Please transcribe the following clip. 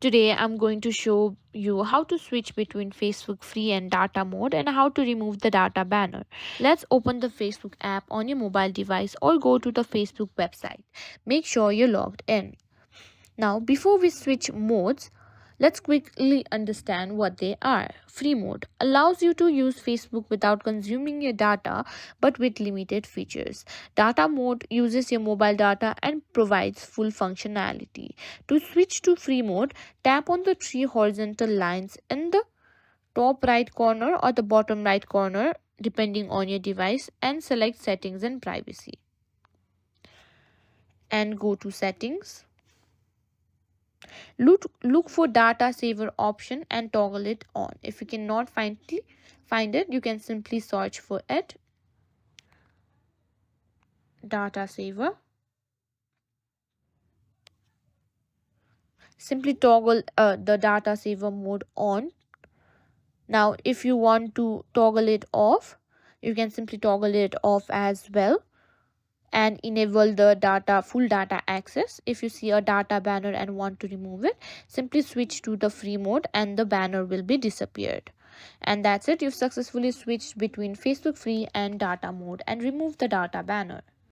Today I'm going to show you how to switch between Facebook free and data mode and how to remove the data banner. Let's open the Facebook app on your mobile device or go to the Facebook website. Make sure you're logged in. Now, before we switch modes, let's quickly understand what they are. Free mode allows you to use Facebook without consuming your data but with limited features. Data mode uses your mobile data and provides full functionality. To switch to free mode, tap on the three horizontal lines in the top right corner or the bottom right corner depending on your device and select settings and privacy. And go to settings. Look for data saver option and toggle it on. If you cannot find it, you can simply search for it. Data saver. Simply toggle the data saver mode on. Now if you want to toggle it off, you can simply toggle it off as well and enable the full data access. If you see a data banner and want to remove it, simply switch to the free mode and the banner will be disappeared. And that's it, you've successfully switched between Facebook free and data mode and removed the data banner.